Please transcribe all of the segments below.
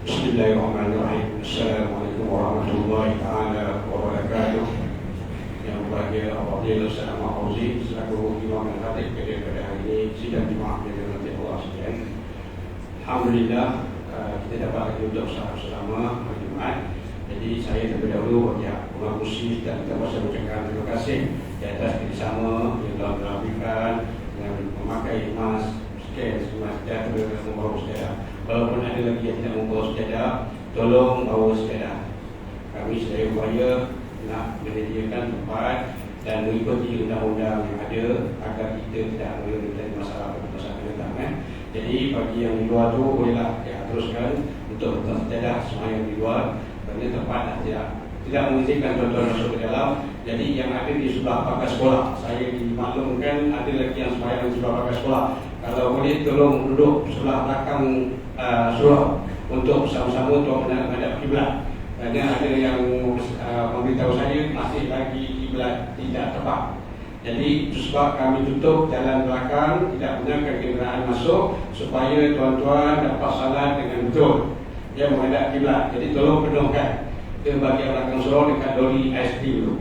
Bismillahirrahmanirrahim. Assalamualaikum warahmatullahi taala wabarakatuh. Yang berbahagia apabila saya Fauzi selaku Imam dan Khatib pada hari ini sidang Jumaat yang dirahmati Allah sekalian. Alhamdulillah kita dapat lagi untuk bersama hari Jumaat. Jadi saya terlebih dahulu ya umat muslim dan kita bisa mengucapkan terima kasih di atas kerjasama yang telah dilakukan dengan memakai emas emas sejahtera membawa sejahtera. Walaupun ada lagi yang tidak membawa sejahtera, tolong bawa sejahtera. Kami sedaya upaya nak menyediakan tempat dan mengikuti undang-undang yang ada agar kita tidak menjadi masalah datang. Jadi bagi yang di luar tu bolehlah teruskan untuk sejahtera semua yang di luar. Kerana tempat tidak mengizinkan tuan-tuan masuk ke dalam. Jadi yang ada di sebelah pagar sekolah, saya dimaklumkan ada lagi yang sembahyang di sebelah pagar sekolah. Kalau boleh tolong duduk sebelah belakang surau untuk sama-sama untuk menghadap kiblat. Kerana ada yang memberitahu saya masih lagi kiblat tidak tepat. Jadi itu sebab kami tutup jalan belakang, tidak benarkan kenderaan masuk supaya tuan-tuan dapat salat dengan betul. Dia menghadap kiblat. Jadi tolong penuhkan ke bahagian belakang surau dekat doli aiskrim itu.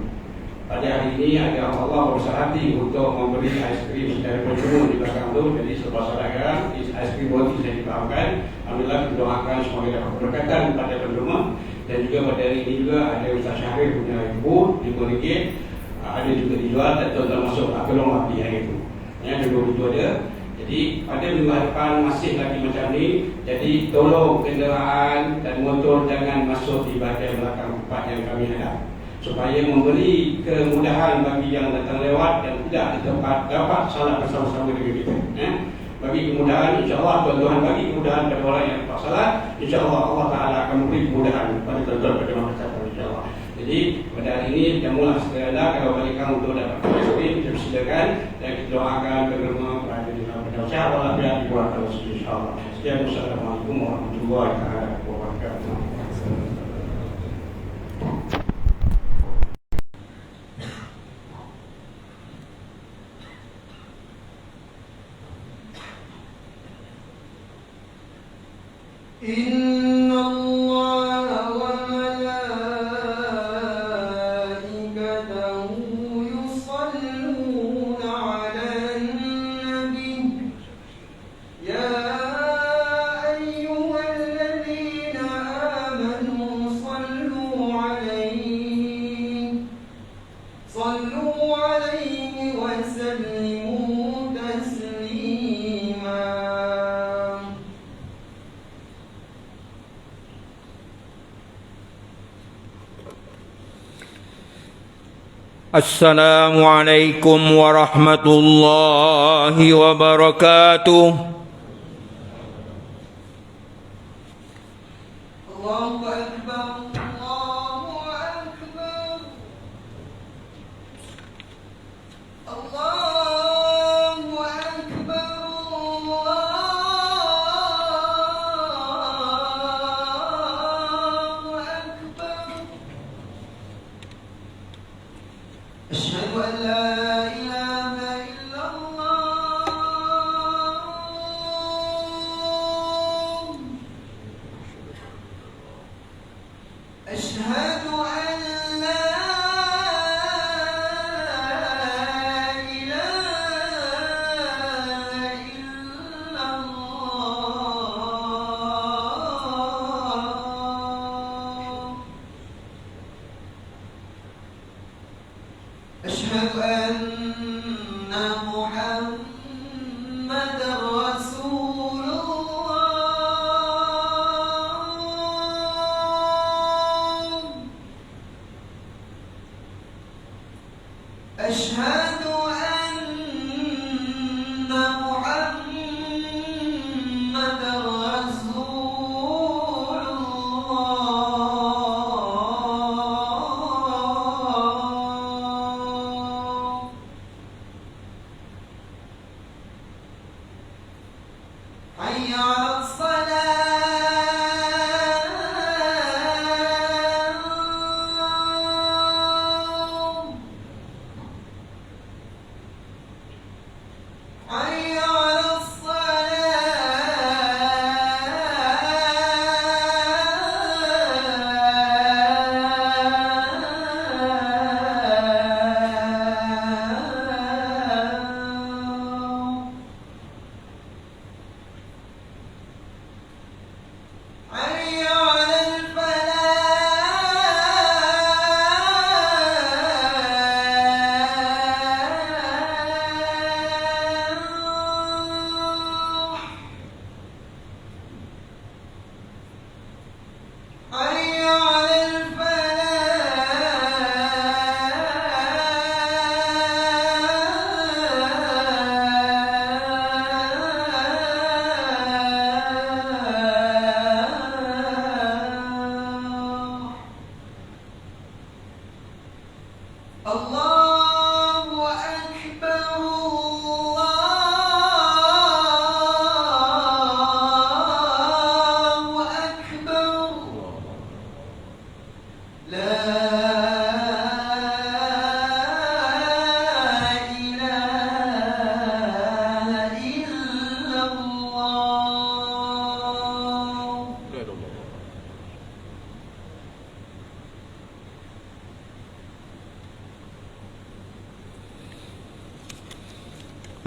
Pada hari ini ada Allah berbesar hati untuk memberi aiskrim secara percuma di belakang itu. Jadi selepas salatkan aiskrim boleh bisa difahamkan. Alhamdulillah kita doakan semoga dapat berkatan pada penerima. Dan juga pada hari ini juga ada Ustaz Syahrir punya ibu RM5. Ada juga dijual dan tuan-tuan masuk tolonglah di hari itu. Yang kedua itu ada. Jadi pada minggu depan masih lagi macam ni. Jadi tolong kenderaan dan motor jangan masuk di bahagian belakang tempat yang kami hadap, supaya memberi kemudahan bagi yang datang lewat dan tidak di tempat dapat salat bersama-sama dengan kita. Bagi kemudahan, insya-Allah tuan-tuan bagi kemudahan kepada orang yang dapat salat, insya-Allah Allah Taala akan memberi kemudahan kepada tuan-tuan pada masa depan, insya-Allah. Jadi pada hari ini jamulah sekalian kalau bagi kamu untuk dapat aiskrim, kita persilakan dan kita doakan kepada berada di dalam insya-Allah biar dibuat terus insya-Allah. Sekian, Assalamualaikum warahmatullahi wabarakatuh. Inna Allah wa malaikatahu yusalluna 'alan nabi ya ayyuhalladzina amanu sallu 'alaihi wa sallimu taslima. Assalamualaikum warahmatullahi wabarakatuh. Allahu Akbar, Allahu Akbar, Allahu Akbar, Allahu Akbar. Asyhadu an la ilaha illallah. Asyhadu an la ilaha illallah. Asyhadu anna Muhammadar Rasulullah.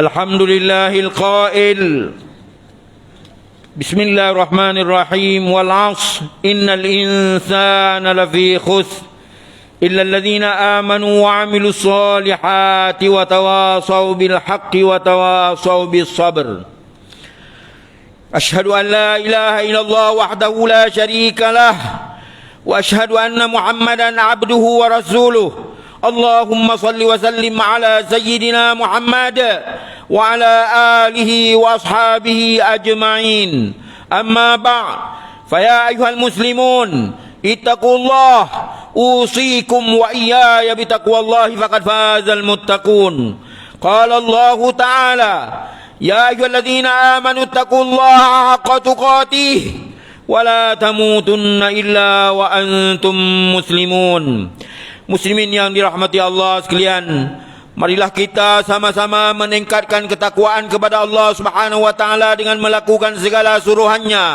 الحمد لله القائل بسم الله الرحمن الرحيم والعصر إن الإنسان لفي خسر إلا الذين آمنوا وعملوا الصالحات وتواصوا بالحق وتواصوا بالصبر أشهد أن لا إله إلا الله وحده لا شريك له وأشهد أن محمدا عبده ورسوله اللهم صل وسلم على سيدنا محمد وعلى آله وأصحابه أجمعين أما بعد فيا أيها المسلمون اتقوا الله أوصيكم وإياي بتقوى الله فقد فاز المتقون قال الله تعالى يا أيها الذين آمنوا اتقوا الله حق تقاته ولا تموتن إلا وأنتم مسلمون. Muslimin yang dirahmati Allah sekalian, marilah kita sama-sama meningkatkan ketakwaan kepada Allah Subhanahu wa taala dengan melakukan segala suruhannya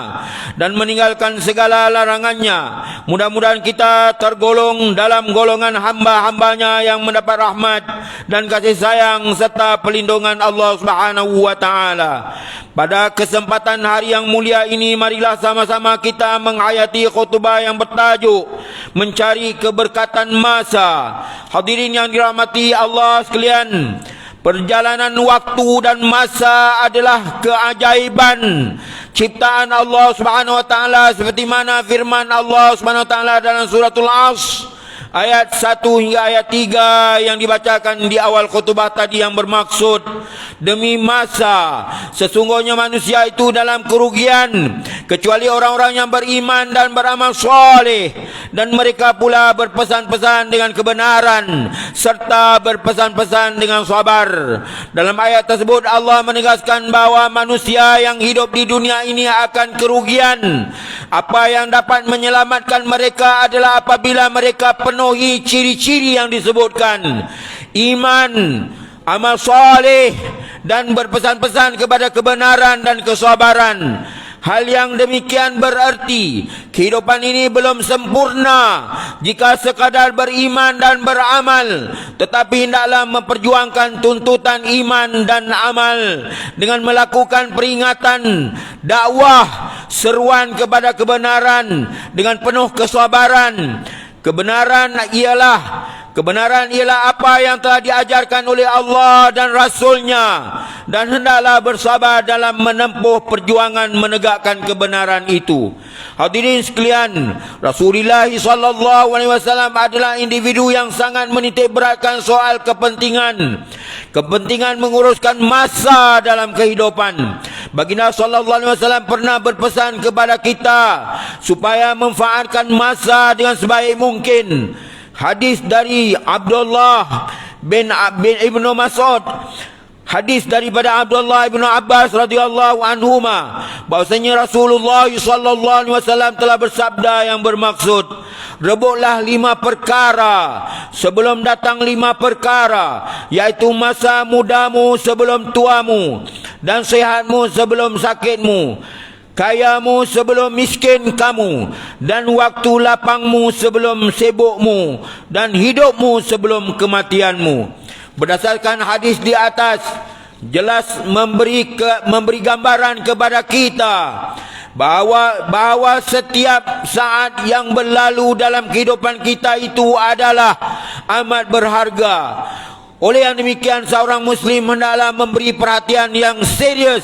dan meninggalkan segala larangannya. Mudah-mudahan kita tergolong dalam golongan hamba-hambanya yang mendapat rahmat dan kasih sayang serta pelindungan Allah Subhanahu wa taala. Pada kesempatan hari yang mulia ini, marilah sama-sama kita menghayati khutbah yang bertajuk mencari keberkatan masa. Hadirin yang dirahmati Allah sekalian, perjalanan waktu dan masa adalah keajaiban ciptaan Allah Subhanahu wa taala, seperti mana firman Allah Subhanahu wa taala dalam suratul Asr ayat 1 hingga ayat 3 yang dibacakan di awal khutbah tadi, yang bermaksud demi masa sesungguhnya manusia itu dalam kerugian kecuali orang-orang yang beriman dan beramal soleh, dan mereka pula berpesan-pesan dengan kebenaran serta berpesan-pesan dengan sabar. Dalam ayat tersebut Allah menegaskan bahawa manusia yang hidup di dunia ini akan kerugian. Apa yang dapat menyelamatkan mereka adalah apabila mereka penuhi ciri-ciri yang disebutkan: iman, amal soleh, dan berpesan-pesan kepada kebenaran dan kesabaran. Hal yang demikian berarti kehidupan ini belum sempurna jika sekadar beriman dan beramal, tetapi hendaklah memperjuangkan tuntutan iman dan amal dengan melakukan peringatan, dakwah, seruan kepada kebenaran dengan penuh kesabaran. Kebenaran ialah apa yang telah diajarkan oleh Allah dan Rasul-Nya, dan hendaklah bersabar dalam menempuh perjuangan menegakkan kebenaran itu. Hadirin sekalian, Rasulullah SAW adalah individu yang sangat menitik beratkan soal kepentingan menguruskan masa dalam kehidupan. Baginda SAW pernah berpesan kepada kita supaya memanfaatkan masa dengan sebaik mungkin. Hadis dari Abdullah bin Ibnu Mas'ud, hadis daripada Abdullah bin Abbas radhiyallahu anhuma, bahwasanya Rasulullah sallallahu alaihi wasallam telah bersabda yang bermaksud, rebutlah 5 perkara sebelum datang 5 perkara, yaitu masa mudamu sebelum tuamu, dan sehatmu sebelum sakitmu, kayamu sebelum miskin kamu, dan waktu lapangmu sebelum sibukmu, dan hidupmu sebelum kematianmu. Berdasarkan hadis di atas, jelas memberi gambaran kepada kita bahawa setiap saat yang berlalu dalam kehidupan kita itu adalah amat berharga. Oleh yang demikian, seorang Muslim hendaklah memberi perhatian yang serius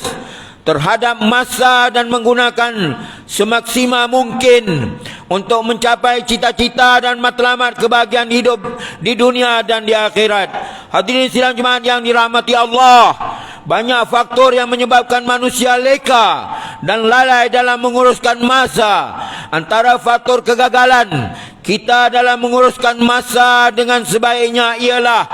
terhadap masa dan menggunakan semaksimal mungkin untuk mencapai cita-cita dan matlamat kebahagiaan hidup di dunia dan di akhirat. Hadirin sidang jemaat yang dirahmati Allah, banyak faktor yang menyebabkan manusia leka dan lalai dalam menguruskan masa. Antara faktor kegagalan kita dalam menguruskan masa dengan sebaiknya ialah: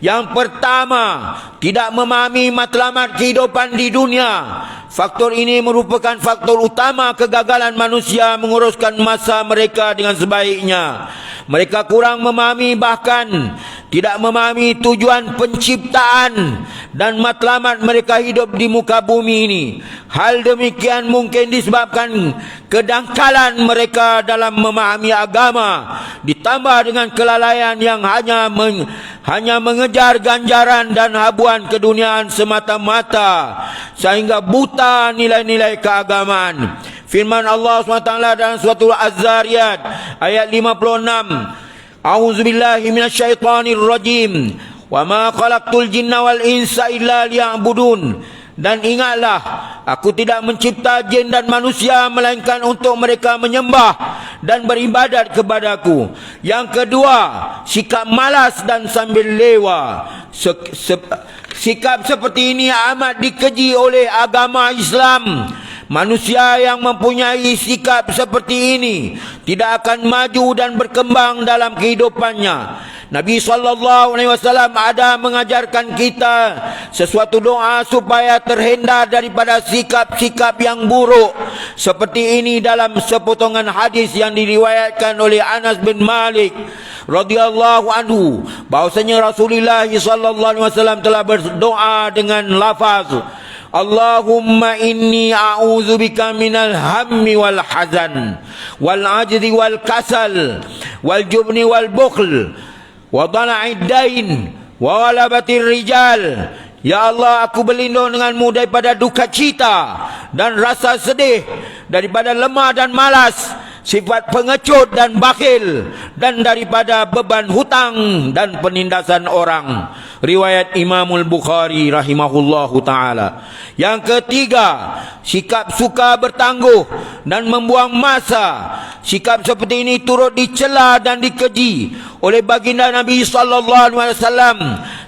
yang pertama, tidak memahami matlamat kehidupan di dunia. Faktor ini merupakan faktor utama kegagalan manusia menguruskan masa mereka dengan sebaiknya. Mereka kurang memahami, bahkan tidak memahami tujuan penciptaan dan matlamat mereka hidup di muka bumi ini. Hal demikian mungkin disebabkan kedangkalan mereka dalam memahami agama, ditambah dengan kelalaian yang hanya mengejar ganjaran dan habuan keduniaan semata-mata sehingga buta nilai-nilai keagamaan. Firman Allah SWT dalam surah Az-Zariyat ayat 56, A'udzubillahi minasyaitonirrajim. Wa ma khalaqtul jinna wal insa illa liya'budun. Dan ingatlah, aku tidak mencipta jin dan manusia melainkan untuk mereka menyembah dan beribadat kepadaku. Yang kedua, sikap malas dan sambil lewa. Sikap seperti ini amat dikeji oleh agama Islam. Manusia yang mempunyai sikap seperti ini tidak akan maju dan berkembang dalam kehidupannya. Nabi SAW ada mengajarkan kita sesuatu doa supaya terhindar daripada sikap-sikap yang buruk seperti ini dalam sepotongan hadis yang diriwayatkan oleh Anas bin Malik radhiyallahu anhu, bahwasanya Rasulullah SAW telah berdoa dengan lafaz, Allahumma inni a'udzubika minal hammi wal hazan wal ajzi wal kasal wal jubni wal bukhl wa dhala'id dain wa walabatir rijal. Ya Allah, aku berlindung denganmu daripada duka cita dan rasa sedih, daripada lemah dan malas, sifat pengecut dan bakhil, dan daripada beban hutang dan penindasan orang. Riwayat Imamul Bukhari rahimahullahu ta'ala. Yang ketiga, sikap suka bertangguh dan membuang masa. Sikap seperti ini turut dicela dan dikeji oleh baginda Nabi SAW,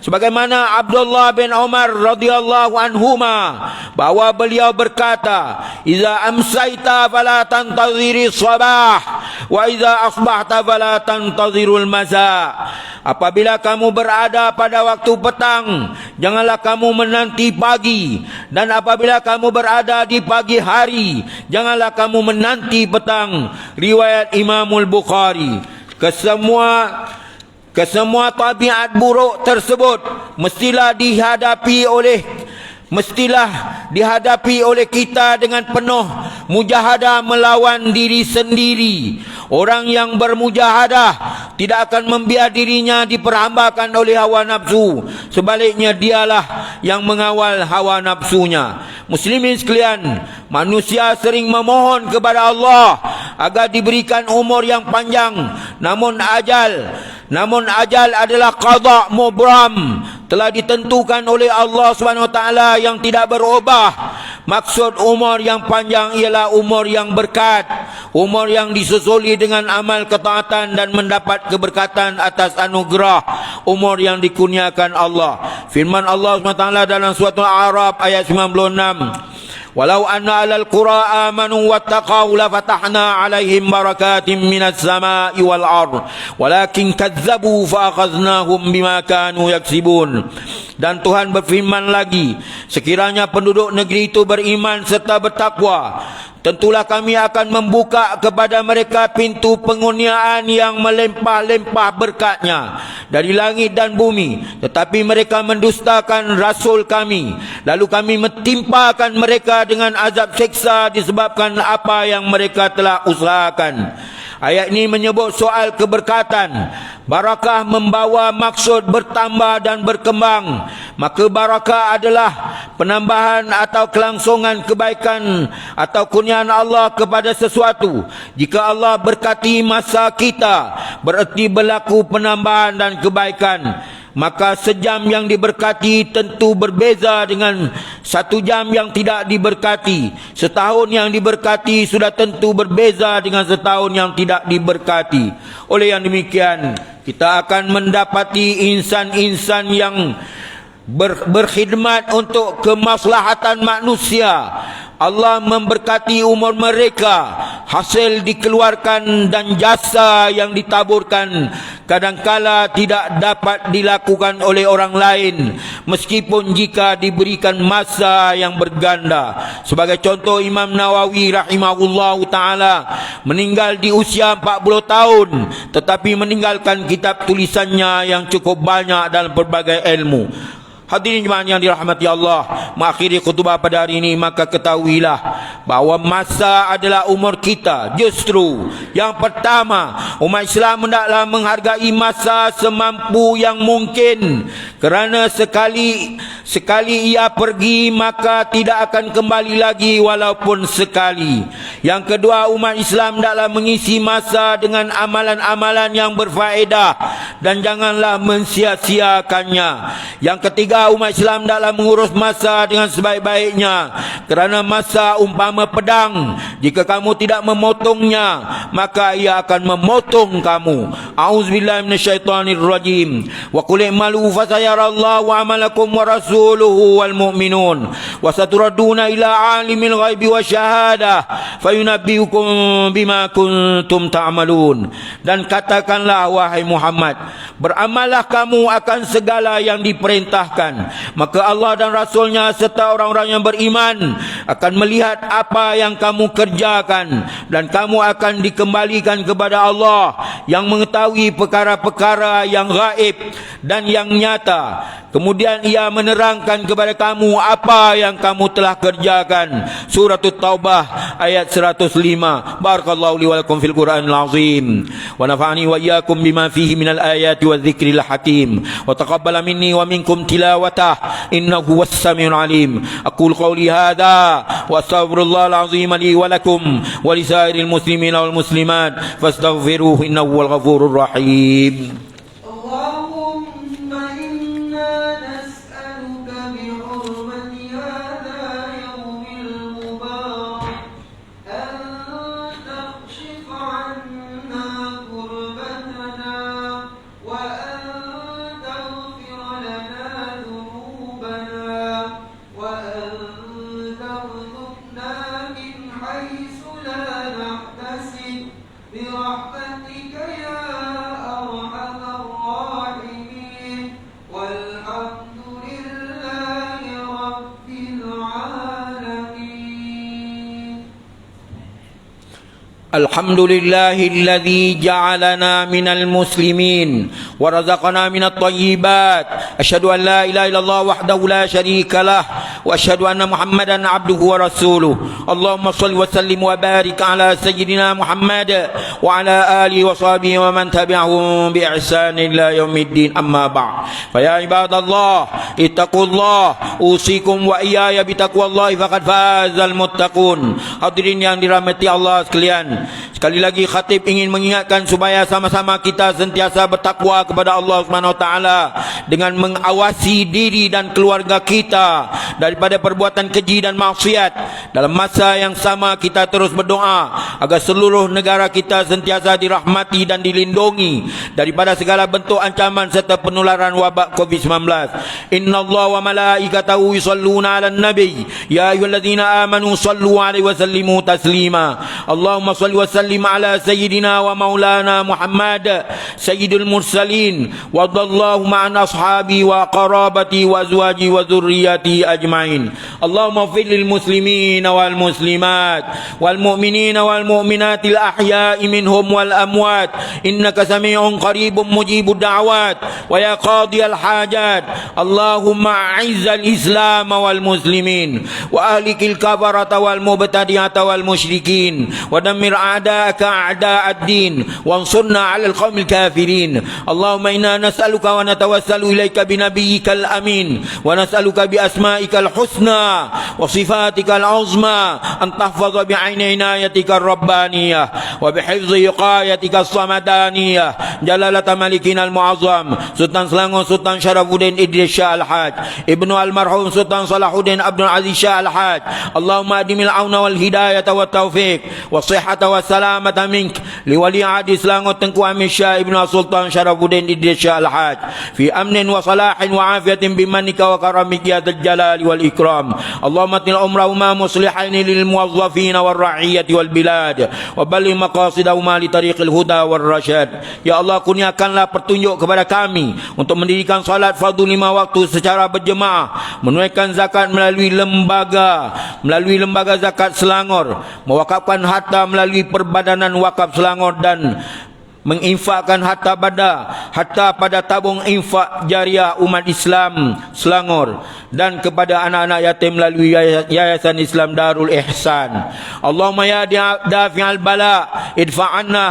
sebagaimana Abdullah bin Umar radhiyallahu anhuma, bahwa beliau berkata, "Iza amsayta fala tantaziri sabah wa iza asbahta fala tantazirul masa." Apabila kamu berada pada waktu petang, janganlah kamu menanti pagi, dan apabila kamu berada di pagi hari, janganlah kamu menanti petang. Riwayat Imamul Bukhari. Kesemua tabiat buruk tersebut mestilah dihadapi oleh kita dengan penuh mujahadah melawan diri sendiri. Orang yang bermujahadah tidak akan membiarkan dirinya diperhambakan oleh hawa nafsu. Sebaliknya, dialah yang mengawal hawa nafsunya. Muslimin sekalian, manusia sering memohon kepada Allah agar diberikan umur yang panjang. Namun ajal adalah qada mubram, telah ditentukan oleh Allah SWT yang tidak berubah. Maksud umur yang panjang ialah umur yang berkat, umur yang disusuli dengan amal ketaatan dan mendapat keberkatan atas anugerah, umur yang dikurniakan Allah. Firman Allah SWT dalam surah Al-A'raf ayat 96, Walau anna alal qura amanu wattaqau lafatahna alaihim barakatim minas sama'i wal ard walakin kazzabu fa akhadnahum bima kanu yaksibun. Dan Tuhan berfirman lagi, sekiranya penduduk negeri itu beriman serta bertakwa, tentulah kami akan membuka kepada mereka pintu pengurniaan yang melimpah-limpah berkatnya dari langit dan bumi. Tetapi mereka mendustakan Rasul kami, lalu kami mentimpakan mereka dengan azab siksa disebabkan apa yang mereka telah usahakan. Ayat ini menyebut soal keberkatan. Barakah membawa maksud bertambah dan berkembang. Maka barakah adalah penambahan atau kelangsungan kebaikan atau kurniaan Allah kepada sesuatu. Jika Allah berkati masa kita, bererti berlaku penambahan dan kebaikan. Maka sejam yang diberkati tentu berbeza dengan satu jam yang tidak diberkati. Setahun yang diberkati sudah tentu berbeza dengan setahun yang tidak diberkati. Oleh yang demikian, kita akan mendapati insan-insan yang berkhidmat untuk kemaslahatan manusia. Allah memberkati umur mereka, hasil dikeluarkan dan jasa yang ditaburkan kadangkala tidak dapat dilakukan oleh orang lain meskipun jika diberikan masa yang berganda. Sebagai contoh, Imam Nawawi rahimahullahu ta'ala meninggal di usia 40 tahun tetapi meninggalkan kitab tulisannya yang cukup banyak dalam berbagai ilmu. Hadirin jemaah yang dirahmati Allah, mengakhiri khutbah pada hari ini, maka ketahuilah bahawa masa adalah umur kita. Justru yang pertama, umat Islam hendaklah menghargai masa semampu yang mungkin, kerana sekali ia pergi maka tidak akan kembali lagi walaupun sekali. Yang kedua, umat Islam hendaklah mengisi masa dengan amalan-amalan yang berfaedah dan janganlah mensia-siakannya. Yang ketiga, umat Islam hendaklah mengurus masa dengan sebaik-baiknya, kerana masa umpama pedang, jika kamu tidak memotongnya maka ia akan memotong kamu. A'udzubillahi minasyaitonirrajim. Wa qul i'malu fasayarallahu 'amalakum wa rasuluhu wal mu'minun wa saturaduna ila 'alimil ghaibi wasyahadah fayunabbiukum bima kuntum ta'malun. Dan katakanlah wahai Muhammad, beramallah kamu akan segala yang diperintahkan, maka Allah dan Rasulnya serta orang-orang yang beriman akan melihat apa yang kamu kerjakan, dan kamu akan dikembalikan kepada Allah yang mengetahui perkara-perkara yang gaib dan yang nyata. Kemudian ia menerangkan kepada kamu apa yang kamu telah kerjakan. Surah At-Taubah ayat 105. Barakallahu li wa lakum fil Qur'anil azim wa nafa'ani wa iyyakum bima fihi minal ayati wadh-dhikril hakim wa taqabbala minni wa minkum tilawatah innahu was-sami'ul alim. Aqulu qawli hadha wa astaghfirullahal azim li wa lakum wa lisairil muslimina wal muslimat fastaghfiruhu innahu wal ghafurur rahim. Allahumma inna nas'aluka bihurmati hadha yawmil mubarak an takshifa 'anna kurbatana wa an taghfira lana dhunubana wa an tarzuqna min haythu la nahtasib birahmatika ya arhamar rahimin walhamdulillahi rabbil alamin. Alhamdulillahilladzi ja'alana minal muslimin wa razaqana minat thayyibat. Asyhadu an la ilaha illallah wahdahu la syarikalah wa asyhadu anna Muhammadan abduhu wa rasuluh. Allahumma shalli wa sallim wa barik ala sayyidina Muhammad wa ala alihi wa sahbihi wa man tabi'ahum bi ihsan ila yaumiddin. Amma ba'd. Fa ya ibadallah ittaqullah usikum wa iyaya bi taqwallahi faqad fazal muttaqun. Hadirin yang dirahmati Allah sekalian, sekali lagi khatib ingin mengingatkan supaya sama-sama kita sentiasa bertakwa kepada Allah Subhanahu wa taala dengan mengawasi diri dan keluarga kita daripada perbuatan keji dan maksiat. Dalam masa yang sama kita terus berdoa agar seluruh negara kita sentiasa dirahmati dan dilindungi daripada segala bentuk ancaman serta penularan wabak COVID-19. Innallaha wa malaikatahu yusholluna 'alan nabi ya ayyuhalladzina amanu shallu 'alaihi wa sallimu taslima. Allahumma shalli wa sallim ala sayyidina wa maulana Muhammad sayyidul mursalin wa radallahu ma'an ashabi wa qarabati wa azwaji wa dhurriyyati ajmain. Allahumma ighfir lil muslimina wal muslimat wal mu'minina wal mu'minatil ahya'i minhum wal amwat innaka sami'un qaribun mujibud da'wat wa ya qadiyal hajat. Allahumma a'izzal islam wal muslimin wa ahlikil kafarata wal mubtadi'ata wal musyrikin wa dammir a'da'aka a'da'ad din wansurna 'alal qaumil kafirin. Allahumma inna nas'aluka wa natawassalu ilaika bi nabiyyikal amin wa nas'aluka bi asma'ikal husna wa sifatikal uzma an tahfaza bi 'aini inayatikar rabbaniyah wa bi hifzi iqayatikal samadaniyah jalalata malikinal mu'azzam Sultan Selangor Sultan Syarafuddin Idris Shah Al-Haj Ibnu Al-Marhum Sultan Salahuddin Abdul Aziz Shah Al-Haj. Allahumma adimil auna wal hidayata wat taufiq wasihhata wassalamata mink liwali ahdi Selangor Tengku Amir Shah Ibnu Sultan Syarafuddin Idris Shah Al-Haj fi amnin wa salahin wa afiyatin bimanika wa karamika ya dzal jalali wal ikram. Allahumma til umrahuma muslihaini lil muwazzafin war ra'iyati wal bilad wa balligh maqasidahuma li tariqil huda war rasyad. Ya Allah, kurniakanlah petunjuk kepada kami untuk mendirikan salat fardu 5 waktu secara berjemaah, menunaikan zakat melalui lembaga zakat Selangor, mewakafkan harta melalui Perbadanan Wakaf Selangor dan menginfakkan harta pada tabung infak jariah umat Islam Selangor dan kepada anak-anak yatim melalui Yayasan Islam Darul Ihsan. Allahumma ya dafi'al bala idfa' anna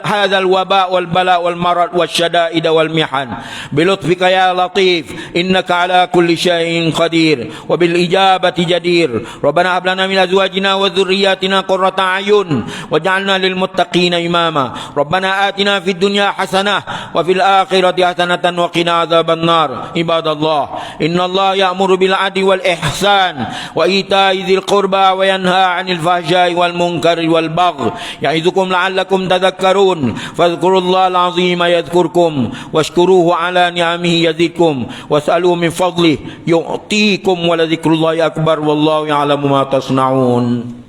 hadzal waba wal bala wal marad wasyada'id wal mihan bilutfika ya latif innaka ala kulli syai'in qadir wa bil ijabati jadir. Rabbana hab lana min azwajina wa dhurriyyatina qurrata a'yun waj'alna lil muttaqina imama. Rabbana atina fid dunya hasanah wa fil akhirati hasanatan wa qina adzabannar. Ibadallah, innallaha ya'muru bil 'adli wal ihsan wa ita'i dzil qurba wa yanha 'anil fahsya'i wal munkari wal baghi ya'idukum la'allakum tadhakkarun. Fadhkurullaha al-'azima yadhkurkum washkuruhu 'ala ni'amihi yazidkum was'aluhu min fadlihi yu'tikum wa la dzikrullahi akbar wallahu ya'lamu ma tasna'un.